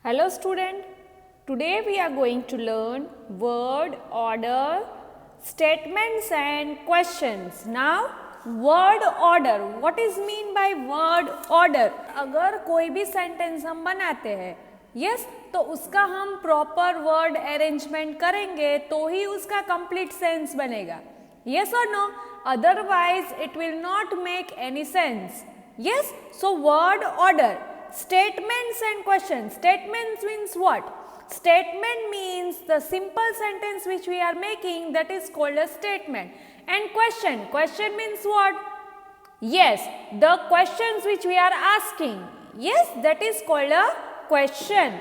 Hello student, today we are going to learn word order, statements and questions. Now word order, what is mean by word order? अगर कोई भी sentence हम बनाते हैं yes तो उसका हम प्रॉपर वर्ड अरेंजमेंट करेंगे तो ही उसका कंप्लीट सेंस बनेगा. Yes or no? Otherwise it will not make any sense. Yes, so word order. Statements and questions. Statements means what? Statement means the simple sentence which we are making, that is called a statement. And question. Question means what? Yes, the questions which we are asking. Yes, that is called a question.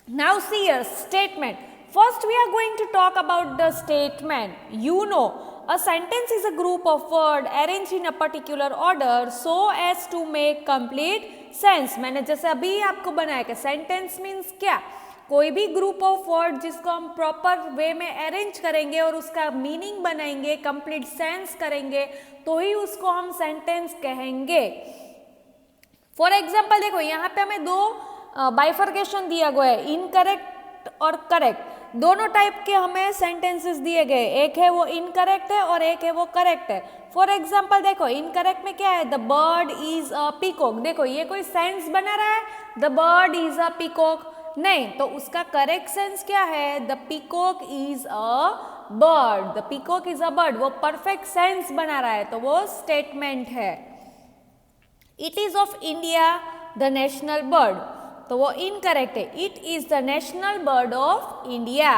Now see here, statement. First we are going to talk about the statement. You know, a sentence is a group of words arranged in a particular order so as to make complete sense. मैंने जैसे अभी आपको बनाया कि sentence means क्या, कोई भी group of word जिसको हम प्रॉपर वे में अरेंज करेंगे और उसका मीनिंग बनाएंगे, कंप्लीट सेंस करेंगे तो ही उसको हम सेंटेंस कहेंगे. फॉर एग्जाम्पल देखो यहाँ पे हमें दो बाइफर्केशन दिया गया है, इनकरेक्ट और करेक्ट. दोनों टाइप के हमें सेंटेंसेस दिए गए, एक है वो इनकरेक्ट है और एक है वो करेक्ट है. फॉर एग्जाम्पल देखो इनकरेक्ट में क्या है, the bird is a peacock. देखो ये कोई सेंस बना रहा है, the bird is a peacock नहीं, तो उसका करेक्ट सेंस क्या है, the peacock is a bird. The peacock is a bird, वो परफेक्ट सेंस बना रहा है तो वो स्टेटमेंट है. It is of India the national bird, तो वो इनकरेक्ट है. It is the national bird of India.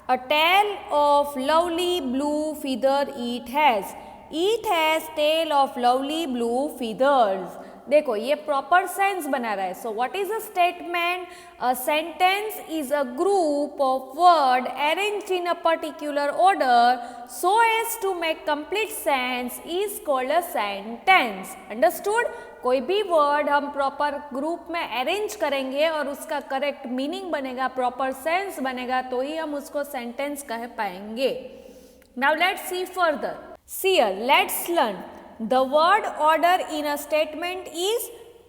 A tale of lovely blue feather it has. It has tail of lovely blue feathers. देखो ये proper sense बना रहा है. So what is a statement? A sentence is a group of word arranged in a particular order so as to make complete sense is called a sentence. Understood? कोई भी word हम proper group में arrange करेंगे और उसका correct meaning बनेगा, proper sense बनेगा तो ही हम उसको सेंटेंस कह पाएंगे. Now let's C further. See here, let's learn. The word order in a statement is,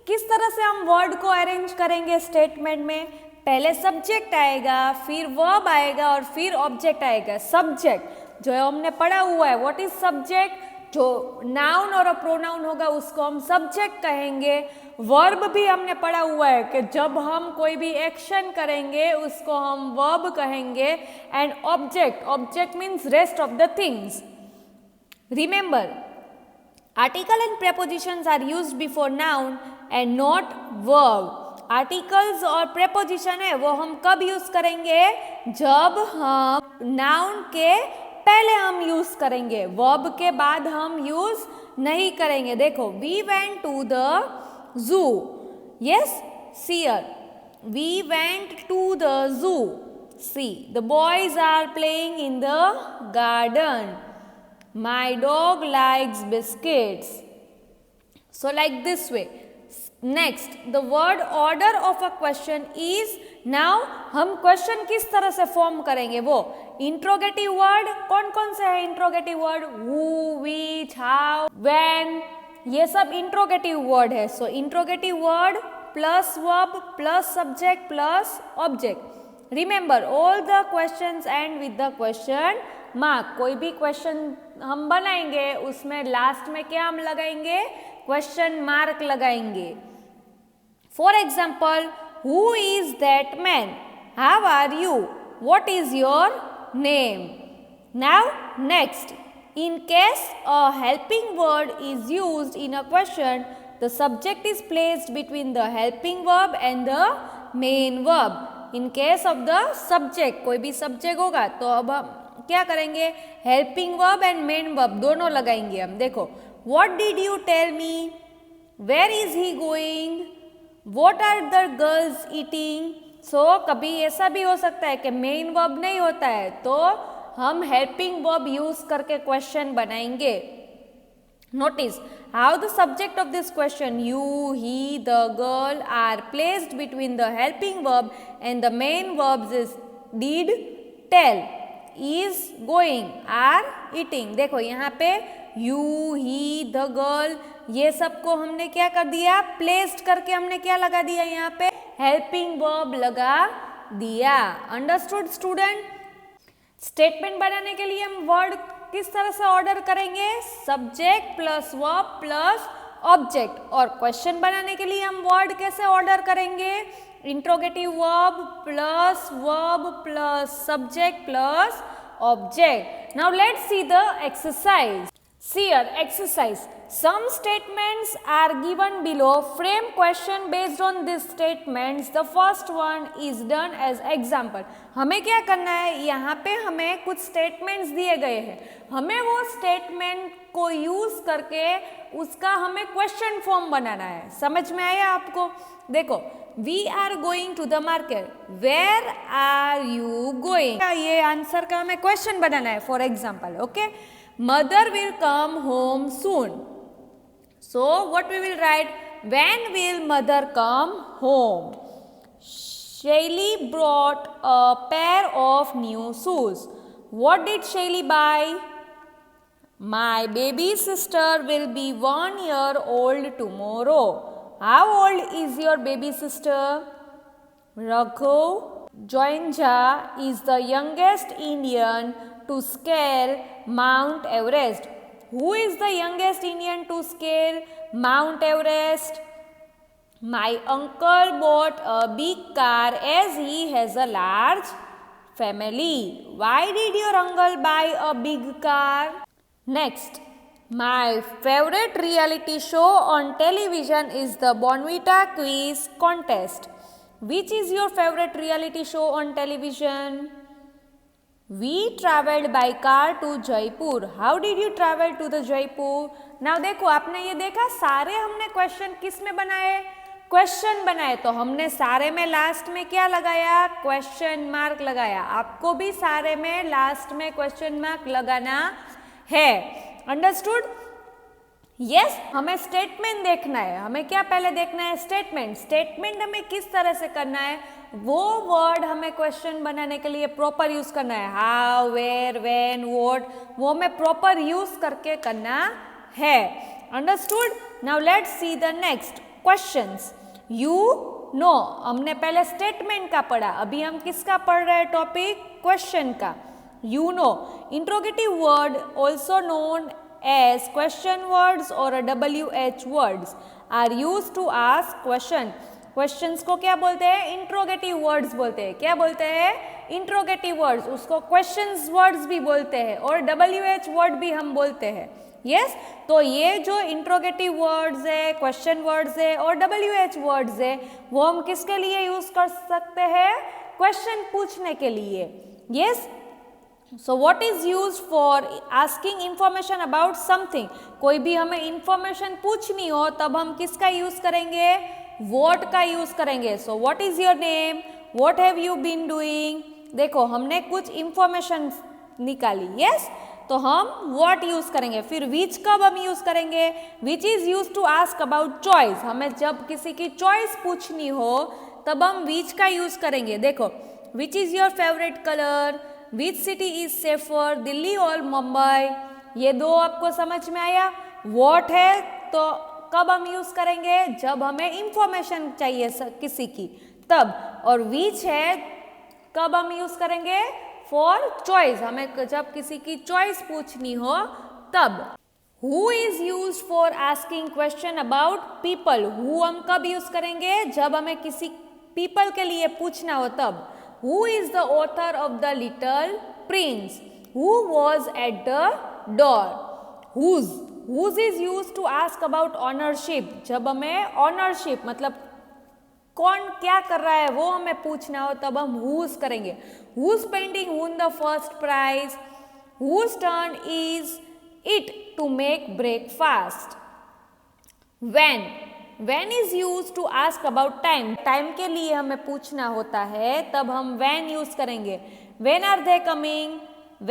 किस तरह से हम वर्ड को अरेंज करेंगे स्टेटमेंट में. पहले सब्जेक्ट आएगा, फिर वर्ब आएगा और फिर ऑब्जेक्ट आएगा. सब्जेक्ट जो हमने पढ़ा हुआ है, व्हाट इज सब्जेक्ट? जो नाउन और प्रोनाउन होगा उसको हम सब्जेक्ट कहेंगे. वर्ब भी हमने पढ़ा हुआ है कि जब हम कोई भी एक्शन करेंगे उसको हम वर्ब कहेंगे. And object means rest of the things. Remember, article and prepositions are used before noun and not verb. Articles और preposition है वो हम कब यूज करेंगे? जब हम noun के पहले हम यूज करेंगे, verb के बाद हम यूज नहीं करेंगे. देखो, we went to the zoo. Yes, see here. We went to the zoo. See, the boys are playing in the garden. My dog likes biscuits. So like this way. Next, the word order of a question is, now हम question किस तरह से form करेंगे? वो interrogative word कौन कौन से है? Interrogative word who, which, how, when, ये सब इंट्रोगेटिव वर्ड है. So interrogative word plus verb plus subject plus object. Remember, all the questions end with the question mark. कोई भी क्वेश्चन हम बनाएंगे उसमें लास्ट में क्या हम लगाएंगे? क्वेश्चन मार्क लगाएंगे. For example, who is that man? How are you? What is your name? Now next, in case a helping word is used in a question, the subject is placed between the helping verb and the main verb. In case of the subject, कोई भी subject होगा तो अब हम क्या करेंगे? Helping verb and main verb दोनों लगाएंगे हम. देखो, what did you tell me? Where is he going? What are the girls eating? So कभी ऐसा भी हो सकता है कि मेन वर्ब नहीं होता है तो हम हेल्पिंग वर्ब यूज करके क्वेश्चन बनाएंगे. Notice how the subject of this question, you, he, the girl, are placed between the helping verb and the main verbs is did, tell, is, going, are, eating. देखो यहाँ पे you, he, the girl, ये सबको हमने क्या कर दिया? Placed करके हमने क्या लगा दिया यहाँ पे? हेल्पिंग वर्ब लगा दिया। Understood student? स्टेटमेंट बनाने के लिए हम वर्ड किस तरह से ऑर्डर करेंगे? Subject plus verb plus object. और क्वेश्चन बनाने के लिए हम वर्ड कैसे ऑर्डर करेंगे? Interrogative verb plus subject plus object. Now let's see the exercise. See your exercise. Some statements are given below. Frame question based on these statements. The first one is done as example. हमें क्या करना है? यहाँ पे हमें कुछ statements दिए गए हैं, हमें वो statement को use करके उसका हमें question form बनाना है। समझ में आया आपको? देखो, we are going to the market. Where are you going? ये आंसर का हमें question बनाना है। For example, okay? Mother will come home soon. So what we will write? When will mother come home? Shaylee brought a pair of new shoes. What did Shaylee buy? My baby sister will be 1 year old tomorrow. How old is your baby sister? Raghu Joinja is the youngest Indian to scale Mount Everest. Who is the youngest Indian to scale Mount Everest? My uncle bought a big car as he has a large family. Why did your uncle buy a big car? Next, my favorite reality show on television is the Bonvita Quiz Contest. Which is your favorite reality show on television? We traveled by car to Jaipur. How did you travel to the Jaipur? Now देखो, आपने ये देखा, सारे हमने question किस में बनाए? Question बनाए। तो हमने सारे में लास्ट में क्या लगाया? क्वेश्चन मार्क लगाया। आपको भी सारे में लास्ट में क्वेश्चन मार्क लगाना है। अंडरस्टूड? यस, हमें स्टेटमेंट देखना है। हमें क्या पहले देखना है? स्टेटमेंट। स्टेटमेंट हमें किस तरह से करना है? वो वर्ड हमें क्वेश्चन बनाने के लिए प्रॉपर यूज करना है। हाउ, वेयर, व्हेन, व्हाट, वो हमें प्रॉपर यूज करके करना है। Understood? Now let's see the next questions. You know, हमने पहले स्टेटमेंट का पढ़ा, अभी हम किसका पढ़ रहे हैं टॉपिक? क्वेश्चन का। You know, interrogative word also known as question words or WH words are used to ask question. Questions को क्या बोलते हैं? Interrogative words बोलते हैं। क्या बोलते हैं? Interrogative words। उसको questions words भी बोलते हैं और WH word भी हम बोलते हैं। Yes? तो ये जो interrogative words है, question words है और WH words है, वो हम किसके लिए यूज कर सकते हैं? Question पूछने के लिए। Yes? So what is used for asking information about something? कोई भी हमें information पूछनी हो तब हम किसका यूज करेंगे? What का यूज करेंगे। So what is your name? What have you been doing? देखो, हमने कुछ information निकाली। Yes? तो हम what यूज करेंगे। फिर which कब हम यूज करेंगे? Which is used to ask about choice. हमें जब किसी की choice पूछनी हो तब हम which का यूज करेंगे। देखो, which is your favorite color? Which city is safer, Delhi और मुंबई? ये दो आपको समझ में आया? What है तो कब हम यूज करेंगे? जब हमें इंफॉर्मेशन चाहिए किसी की तब। और which है कब हम यूज करेंगे? For choice, हमें जब किसी की choice पूछनी हो तब। Who is used for asking question about people? Who हम कब यूज करेंगे? जब हमें किसी people के लिए पूछना हो तब। Who is the author of the Little Prince? Who was at the door? Whose is used to ask about ownership. जब हमें ownership मतलब कौन क्या कर रहा है वो हमें पूछना हो तब हम whose करेंगे। Whose painting won the first prize? Whose turn is it to make breakfast? When is used to ask about time. Time के लिए हमें पूछना होता है तब हम when यूज करेंगे। When are they coming?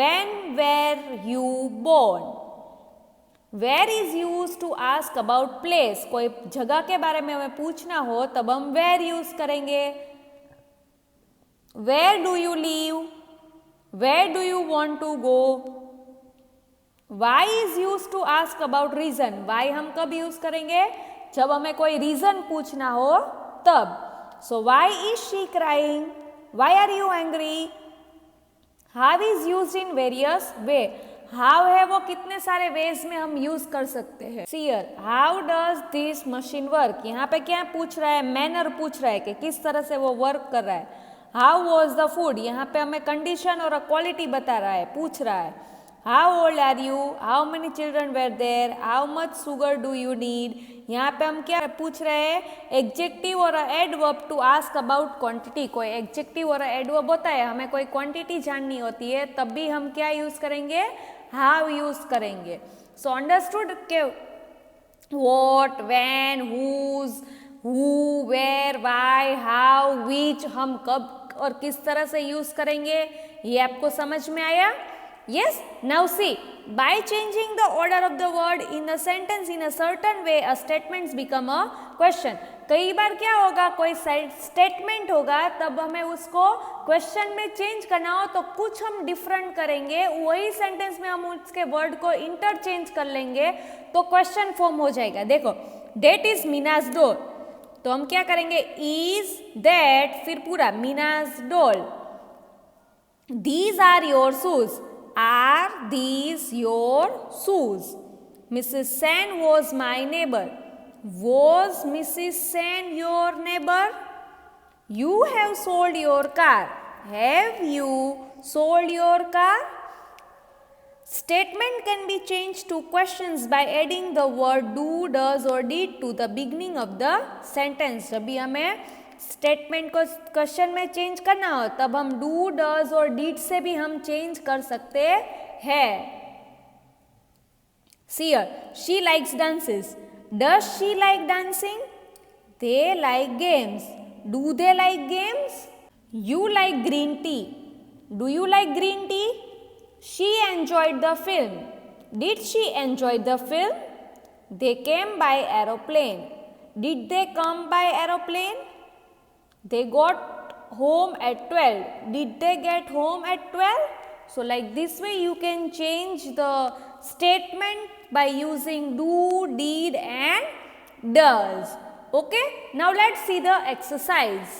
When were you born? Where is used to ask about place. कोई जगह के बारे में हमें पूछना हो तब हम where यूज करेंगे। Where do you live? Where do you want to go? Why is used to ask about reason. Why हम कब यूज करेंगे? जब हमें कोई रीजन पूछना हो तब। So why is she crying? Why are you angry? How is used in various way. How है वो कितने सारे वेज में हम यूज कर सकते हैं. See here, how does this machine work. यहाँ पे क्या पूछ रहा है, मैनर पूछ रहा है कि किस तरह से वो वर्क कर रहा है. हाउ वॉज द फूड, यहाँ पे हमें कंडीशन और क्वालिटी बता रहा है, पूछ रहा है. How old are you, how many children were there, how much sugar do you need. यहाँ पे हम क्या पूछ रहे हैं, एडजेक्टिव और adverb to ask about quantity. कोई एडजेक्टिव और एडवर्ब होता है, हमें कोई क्वांटिटी जाननी होती है, तब भी हम क्या यूज करेंगे, हाउ यूज करेंगे. सो अंडरस्टूड के what, when, whose, who, where, why, how, which हम कब और किस तरह से यूज करेंगे, ये आपको समझ में आया. Yes, now see, by changing the order of the word in a sentence in a certain way, a statements become a question. कई बार क्या होगा, कोई स्टेटमेंट होगा, तब हमें उसको क्वेश्चन में चेंज करना हो तो कुछ हम डिफरेंट करेंगे, वही सेंटेंस में हम उसके वर्ड को इंटरचेंज कर लेंगे तो क्वेश्चन फॉर्म हो जाएगा. देखो, डेट इज मीनाज डोर, तो हम क्या करेंगे, इज दैट, फिर पूरा मीनाज डोल. These are your shoes. Are these your shoes? Mrs. Sen was my neighbor. Was Mrs. Sen your neighbor? You have sold your car. Have you sold your car? Statement can be changed to questions by adding the word do, does or did to the beginning of the sentence. जब भी हमें statement को question में change करना हो तब हम do, does और डीड से भी हम चेंज कर सकते हैं. See here, she likes dances. Does she like dancing? They like games. Do they like games? You like green tea. Do you like green tea? She enjoyed the film. Did she enjoy the film? They came by aeroplane. Did they come by aeroplane? They got home at 12. Did they get home at 12? So like this way you can change the statement by using do, did and does. Okay? Now let's see the exercise.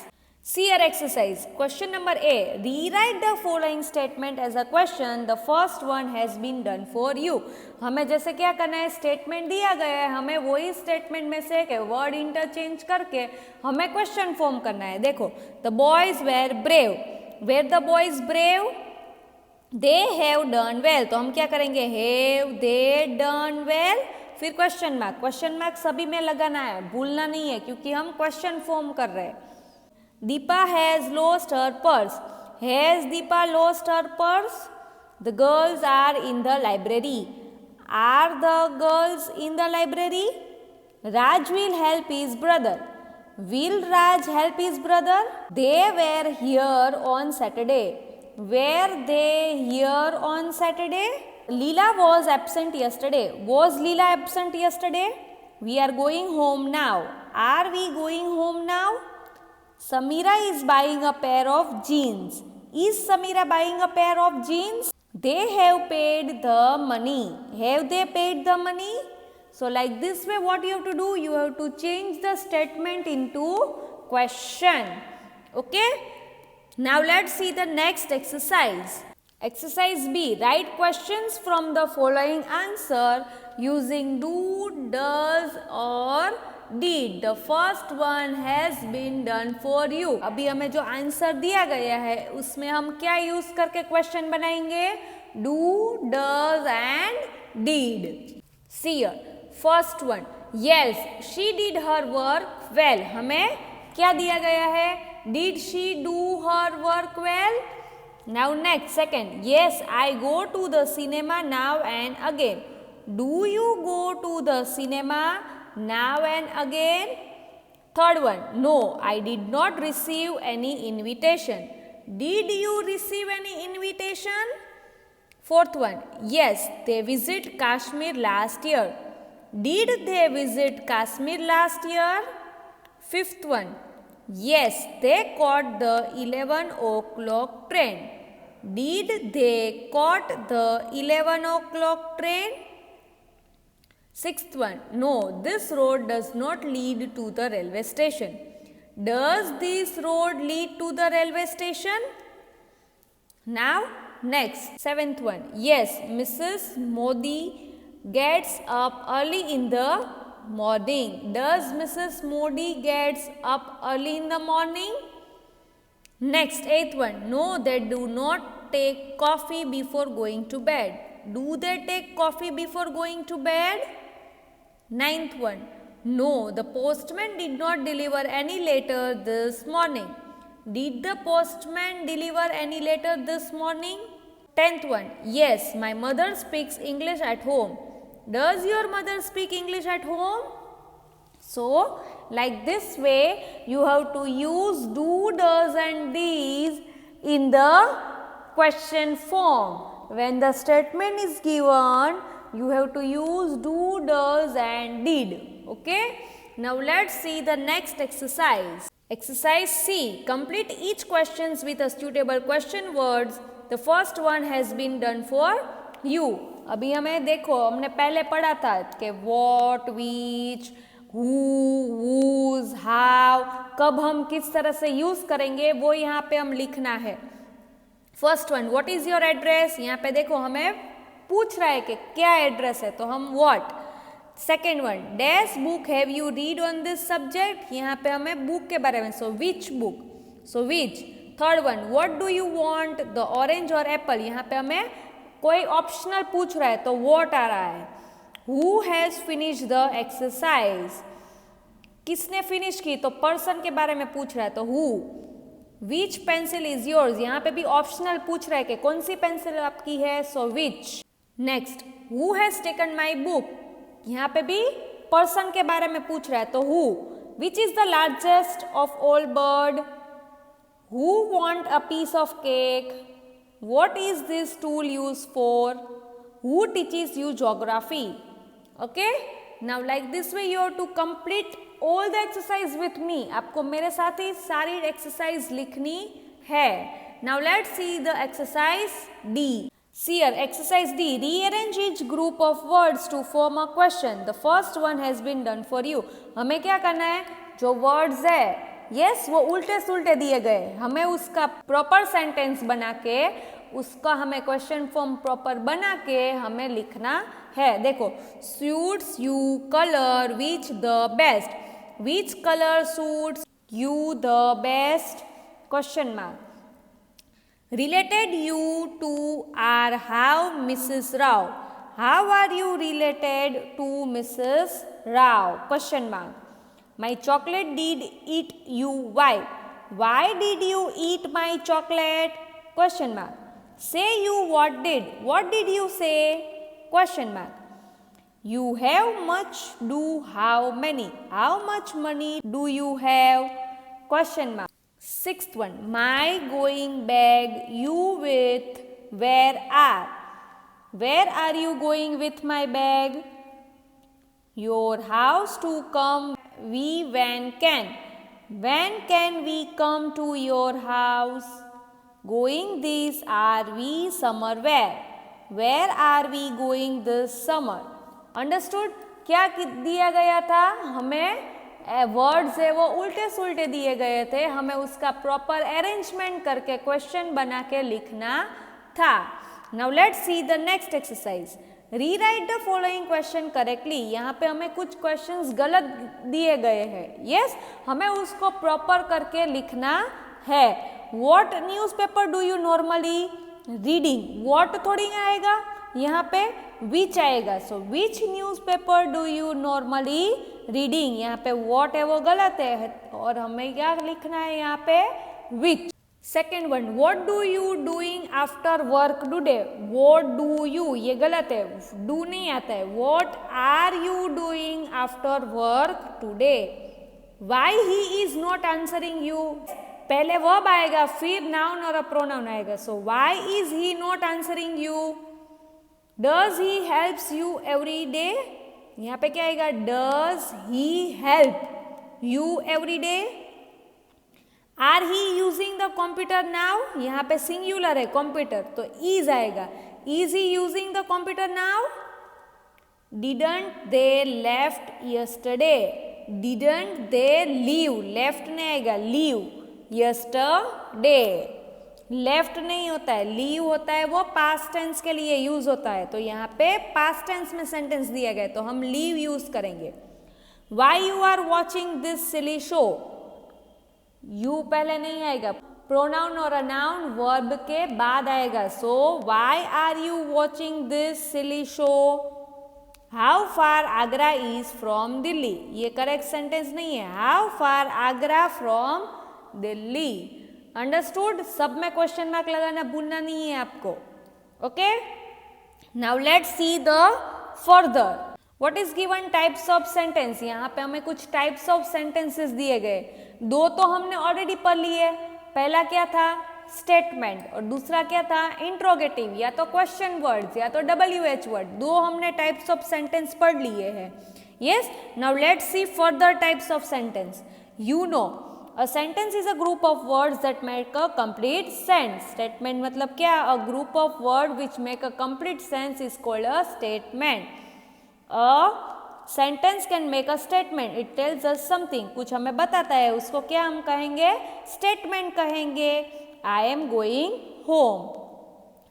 See your exercise. Question number A. Rewrite the following statement as a question. The first one has been done for you. हमें जैसे क्या करना है, statement दिया गया है, हमें वही स्टेटमेंट में से एक वर्ड इंटरचेंज करके हमें क्वेश्चन फॉर्म करना है. देखो, the boys were brave. Were the boys brave? They have done well. तो हम क्या करेंगे, हैव दे डन वेल, फिर क्वेश्चन मार्क. क्वेश्चन मार्क सभी में लगाना है, भूलना नहीं है, क्योंकि हम क्वेश्चन फॉर्म कर रहे हैं. Deepa has lost her purse. Has Deepa lost her purse? The girls are in the library. Are the girls in the library? Raj will help his brother. Will Raj help his brother? They were here on Saturday. Were they here on Saturday? Leela was absent yesterday. Was Leela absent yesterday? We are going home now. Are we going home now? Samira is buying a pair of jeans. Is Samira buying a pair of jeans? They have paid the money. Have they paid the money? So like this way what you have to do, you have to change the statement into question. Okay? Now let's see the next exercise. Exercise B. Write questions from the following answer using do, does or did. The first one has been done for you. अभी हमें जो answer दिया गया है उसमें हम क्या use करके क्वेश्चन बनाएंगे, do, does and did. See here, first one, yes, she did her work well. हमें क्या दिया गया है, did she do her work well? Now next, second, yes, I go to the cinema now and again. Do you go to the cinema now and again? Third one, no, I did not receive any invitation. Did you receive any invitation? Fourth one, yes, they visit Kashmir last year. Did they visit Kashmir last year? Fifth one, yes, they caught the 11 o'clock train. Did they caught the 11 o'clock train? Sixth one, no, this road does not lead to the railway station. Does this road lead to the railway station? Now, next, seventh one. Yes, Mrs. Modi gets up early in the morning. Does Mrs. Modi gets up early in the morning? Next, eighth one. No, they do not take coffee before going to bed. Do they take coffee before going to bed? Ninth one. No, the postman did not deliver any letter this morning. Did the postman deliver any letter this morning? Tenth one. Yes, my mother speaks English at home. Does your mother speak English at home? So, like this way, you have to use do, does and these in the question form. When the statement is given, you have to use do, does and did. Okay. Now, let's see the next exercise. Exercise C. Complete each questions with a suitable question words. The first one has been done for you. अभी हमें देखो, हमने पहले पढ़ा था कि what, which, who, whose, how, कब हम किस तरह से यूज करेंगे वो यहाँ पे हम लिखना है. First one, what is your address. यहाँ पे देखो हमें पूछ रहा है कि क्या एड्रेस है, तो हम what. Second one, dash book have you read on this subject. यहाँ पे हमें बुक के बारे में, so which book, so which. Third one, what do you want, the orange और एप्पल. यहाँ पे हमें कोई ऑप्शनल पूछ रहा है तो व्हाट आ रहा है. Who has finish the exercise. किसने फिनिश की, तो पर्सन के बारे में पूछ रहा है तो who. Which pencil is yours. यहाँ पे भी ऑप्शनल पूछ रहा है कि कौन सी पेंसिल आपकी है, so which. Next, who has taken my book. यहाँ पे भी पर्सन के बारे में पूछ रहा है तो who. Which is the largest of all bird. Who want a piece of cake. What is this tool use for. Who teaches you geography. Okay, now like this way you have to complete all the exercise with me. आपको मेरे साथ ही सारी exercise लिखनी है. Now let's see the exercise D. See here, exercise D. Rearrange each group of words to form a question. The first one has been done for you. हमें क्या करना है, जो words है, yes, वो उल्टे सुल्टे दिए गए, हमें उसका proper sentence बना के, उसका हमें question form proper बना के हमें लिखना है. देखो, suits you color which the best. Which color suits you the best? Question mark. Related you to are how Mrs. Rao. How are you related to Mrs. Rao? Question mark. My chocolate did eat you. Why? Why did you eat my chocolate? Question mark. Say you what did. What did you say? Question mark. You have much do how many. How much money do you have? Question mark. Sixth one, my going bag you with where are. Where are you going with my bag? Your house to come we when can. When can we come to your house? Going this are we summer where. Where are we going this summer? Understood? क्या दिया गया था, हमें words है वो उल्टे सुल्टे दिए गए थे, हमें उसका प्रॉपर अरेंजमेंट करके क्वेश्चन बना के लिखना था. Now let's see the next exercise. Rewrite the following question correctly. यहाँ पे हमें कुछ क्वेश्चंस गलत दिए गए हैं, यस, हमें उसको प्रॉपर करके लिखना है. What newspaper do you normally reading. What थोड़ी ना आएगा, यहाँ पे विच आएगा. So which newspaper do you normally reading. यहाँ पे व्हाट है वो गलत है और हमें क्या लिखना है यहाँ पे which. Second one, what do you doing after work today. What do you, ये गलत है, डू नहीं आता है. What are you doing after work today. Why he is not answering you. पहले वर्ब आएगा फिर नाउन और प्रोनाउन आएगा. So why is he not answering you. Does he helps you every day. यहाँ पे क्या आएगा, does he help you every day. Are he using the computer now. यहाँ पे सिंगुलर है कंप्यूटर तो इज आएगा. Is he using the computer now. Didn't they left yesterday. Didn't they leave, left नहीं आएगा, लीव यस्टरडे, लेफ्ट नहीं होता है, लीव होता है, वो पास्ट टेंस के लिए यूज होता है। तो यहाँ पे पास्ट टेंस में सेंटेंस दिया गया है तो हम लीव यूज करेंगे। Why you are watching this silly show, you पहले नहीं आएगा, प्रोनाउन और अ नाउन वर्ब के बाद आएगा। So why are you watching this silly show, how far Agra is from Delhi, ये करेक्ट सेंटेंस नहीं है, how far Agra from Delhi. Understood? सब में क्वेश्चन मार्क लगाना भूलना नहीं है आपको। Okay, now let's see the further, what is given types of sentence. यहाँ पे हमें कुछ टाइप्स ऑफ सेंटेंसेस दिए गए, दो तो हमने ऑलरेडी पढ़ लिए। पहला क्या था, स्टेटमेंट, और दूसरा क्या था, इंट्रोगेटिव, या तो क्वेश्चन वर्ड्स या तो WH वर्ड। दो हमने टाइप्स ऑफ सेंटेंस पढ़ लिए हैं। Yes, now let's C further types of sentence. You know, a sentence is a group of words that make a complete sense. Statement मतलब क्या, a group of words which make a complete sense is called a statement. A sentence can make a statement. It tells us something. कुछ हमें बताता है, उसको क्या हम कहेंगे, statement कहेंगे। I am going home.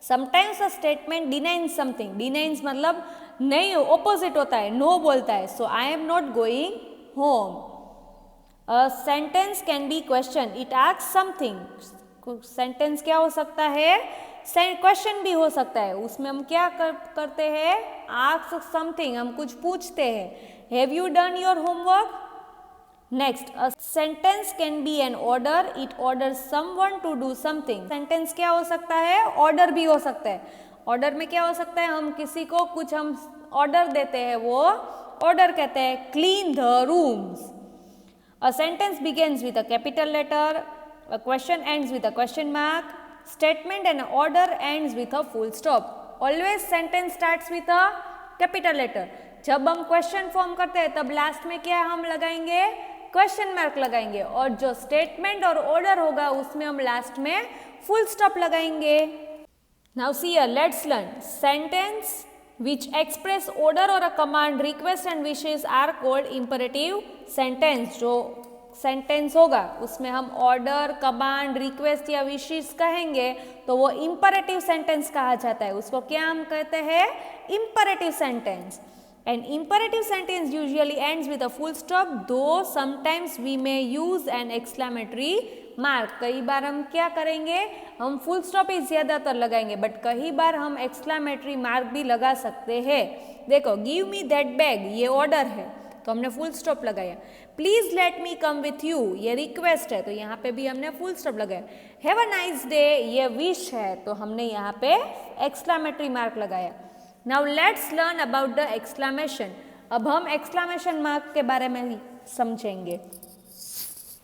Sometimes a statement denies something. Denies मतलब नहीं, opposite होता है, no बोलता है। So I am not going home. A sentence can be question. It asks something. Sentence क्या हो सकता है, क्वेश्चन भी हो सकता है। उसमें हम क्या करते हैं, ask something, हम कुछ पूछते हैं। Have you done your homework? Next, a sentence can be an order. It orders someone to do something. Sentence क्या हो सकता है, order भी हो सकता है। Order में क्या हो सकता है, हम किसी को कुछ हम order देते हैं, वो order कहते हैं। Clean the rooms. A sentence begins with a capital letter, a question ends with a question mark, statement and order ends with a full stop. Always sentence starts with a capital letter. जब हम question form करते हैं तब last में क्या हम लगाएंगे, question mark लगाएंगे, और जो स्टेटमेंट और ऑर्डर होगा उसमें हम लास्ट में फुल स्टॉप लगाएंगे। Now see here, let's learn. Sentence which express order or a command, request and wishes are called imperative sentence. जो सेंटेंस होगा उसमें हम ऑर्डर, कमांड, रिक्वेस्ट या विशेस कहेंगे तो वो इंपरेटिव सेंटेंस कहा जाता है। उसको क्या हम कहते हैं, imperative sentence. An imperative sentence usually ends with a full stop, though sometimes we may use an exclamatory mark. कई बार हम क्या करेंगे, हम फुल स्टॉप ही ज्यादातर लगाएंगे, बट कई बार हम एक्सक्लामेटरी मार्क भी लगा सकते हैं। देखो, गिव मी दैट बैग, ये ऑर्डर है तो हमने फुल स्टॉप लगाया। Please let me come with you, ये रिक्वेस्ट है तो यहाँ पे भी हमने फुल स्टॉप लगाया। हैव अ नाइस डे, ये विश है तो हमने यहाँ पे एक्सक्लामेटरी मार्क लगाया। Now let's learn about the exclamation. अब हम एक्सक्लामेशन मार्क के बारे में समझेंगे।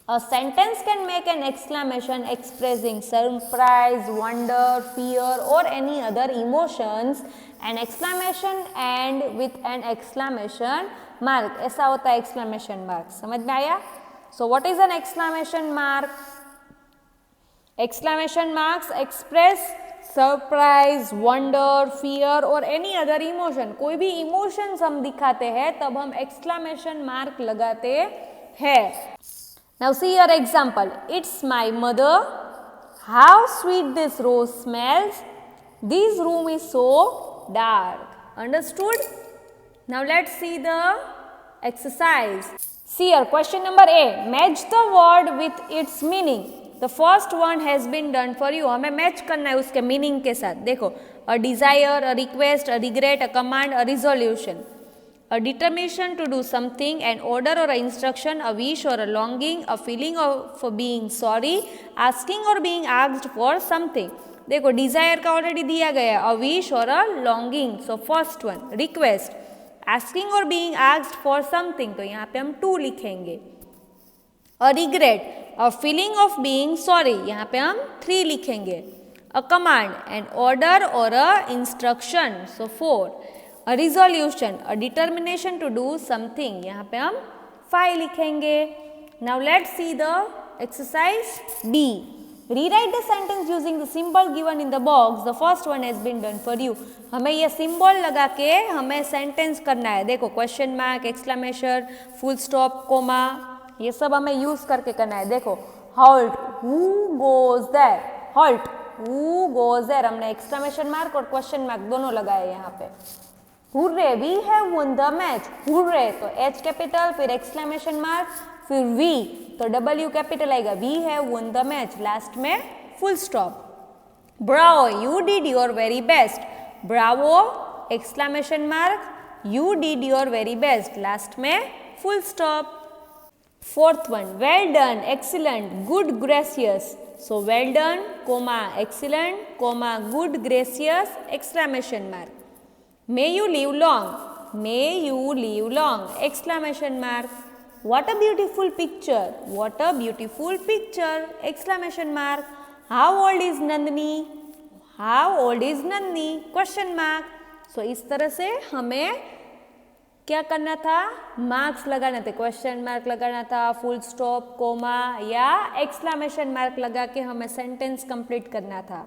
A sentence can make an exclamation expressing surprise, wonder, fear or any other emotions. An exclamation end with an exclamation mark. ऐसा होता है exclamation mark, समझ में आया? So what is an exclamation mark? Exclamation marks express surprise, wonder, fear और any other emotion. कोई भी emotions हम दिखाते हैं तब हम एक्सक्लामेशन मार्क लगाते हैं। Now see your example, it's my mother, how sweet this rose smells, this room is so dark. Understood? Now let's see the exercise. See your question number A, match the word with its meaning. The first one has been done for you. हमें match करना है उसके meaning के साथ। देखो, a desire, a request, a regret, a command, a resolution, a determination to do something, an order or a instruction, a wish or a longing, a feeling of being sorry, asking or being asked for something. देखो, desire का already दिया गया, a wish or a longing. So first one, request, asking or being asked for something, तो यहाँ पे हम 2 लिखेंगे। A regret, a feeling of being sorry, यहाँ पे हम 3 लिखेंगे। A command, an order or a instruction, so 4. A resolution, a determination to do something, यहाँ पे हम 5 लिखेंगे। Now let's see the exercise B. Rewrite the sentence using the symbol given in the box. The first one has been done for you. हमें ये symbol लगा के हमें sentence करना है. देखो question mark, exclamation, full stop, comma, ये सब हमें use करके करना है. देखो halt, who goes there? Halt, who goes there? हमने exclamation mark और question mark दोनों लगाए यहाँ पे. Hooray, we have won the match. Hooray, तो H capital, फिर exclamation mark, फिर V, तो W capital आएगा. We have won the match. Last में full stop. Bravo, you did your very best. Bravo, exclamation mark, you did your very best. Last में full stop. Fourth one, well done, excellent, good, gracious. So well done, comma, excellent, comma, good, gracious, exclamation mark. May you live long. May you live long. Exclamation mark. What a beautiful picture. What a beautiful picture. Exclamation mark. How old is Nandini? How old is Nandini? Question mark. So इस तरह से हमें क्या करना था? Marks लगाना थे. Question mark लगाना था, फुल स्टॉप, कोमा या एक्सक्लेमेशन मार्क लगा के हमें सेंटेंस कंप्लीट करना था.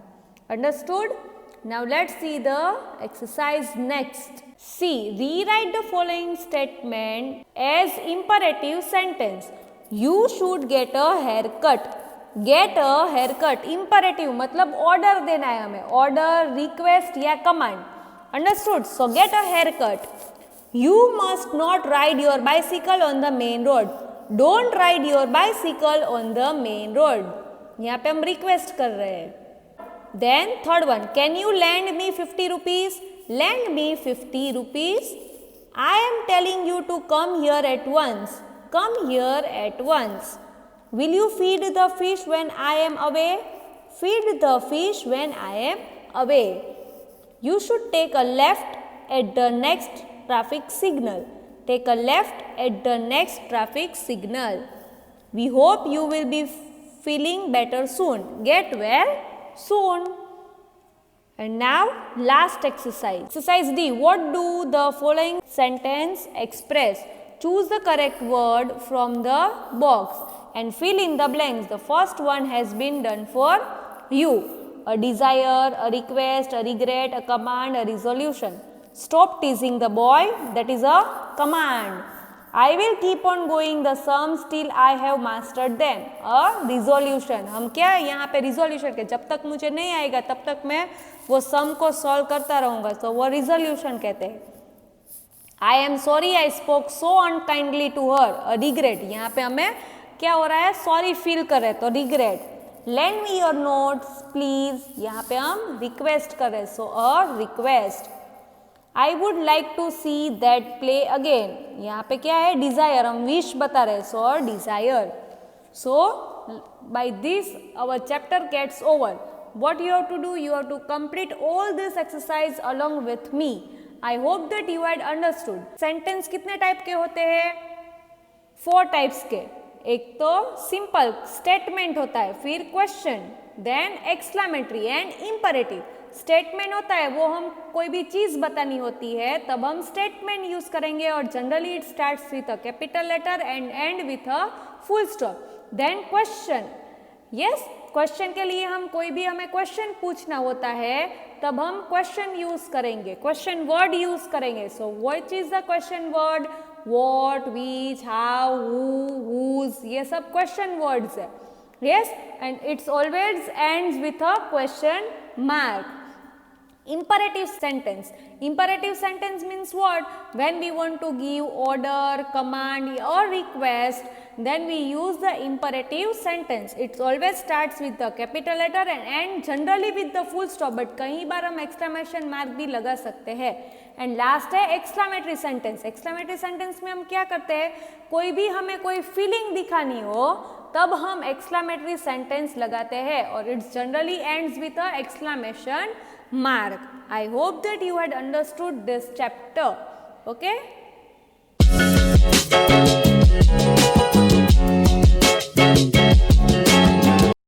Understood? Now let's see the exercise next. See, rewrite the following statement as imperative sentence. You should get a haircut. Get a haircut. Imperative मतलब order देना है हमें. Order, request या command. Understood? So get a haircut. You must not ride your bicycle on the main road. Don't ride your bicycle on the main road. यहाँ पे हम request कर रहे हैं. Then third one, can you lend me 50 rupees? Lend me 50 rupees. I am telling you to come here at once. Come here at once. Will you feed the fish when I am away? Feed the fish when I am away. You should take a left at the next traffic signal. Take a left at the next traffic signal. We hope you will be feeling better soon. Get well soon. And now last exercise. Exercise D. What do the following sentence express? Choose the correct word from the box and fill in the blanks. The first one has been done for you. A desire, a request, a regret, a command, a resolution. Stop teasing the boy. That is a command. I will keep on going the sums till I have mastered them. A resolution. हम क्या यहाँ पे resolution के जब तक मुझे नहीं आएगा तब तक मैं वो sum को solve करता रहूँगा. तो वो resolution कहते हैं. I am sorry I spoke so unkindly to her. A regret. यहाँ पे हमें क्या हो रहा है? Sorry feel कर रहे तो regret. Lend me your notes please. यहाँ पे हम request कर रहे so a request. I would like to see that play again. यहाँ पे क्या है? Desire. हम wish बता रहे so a desire. So by this our chapter gets over. What you have to do? You have to complete all this exercise along with me. I hope that you had understood. Sentence कितने type के होते हैं? 4 types के. एक तो simple statement होता है, फिर question, then exclamatory and imperative. Statement होता है वो हम कोई भी चीज बतानी होती है तब हम स्टेटमेंट यूज करेंगे और generally it starts with a capital letter and end with a full stop. Then question. Yes, question के लिए हम कोई भी हमें क्वेश्चन पूछना होता है तब हम क्वेश्चन यूज करेंगे, क्वेश्चन वर्ड यूज करेंगे. So which is the question word? What, which, how, who, whose, ये सब क्वेश्चन वर्ड्स है. Yes, and it's always ends with a question mark. Imperative sentence. Imperative sentence means what? When we want to give order, command or request, then we use the imperative sentence. It always starts with the capital letter and end generally with the full stop, but कई बार हम exclamation mark भी लगा सकते हैं. And last है exclamatory sentence. exclamatory sentence में हम क्या करते हैं? कोई भी हमें कोई फीलिंग दिखानी हो तब हम exclamatory sentence लगाते हैं और it generally ends with a exclamation mark. I hope that you had understood this chapter. Okay?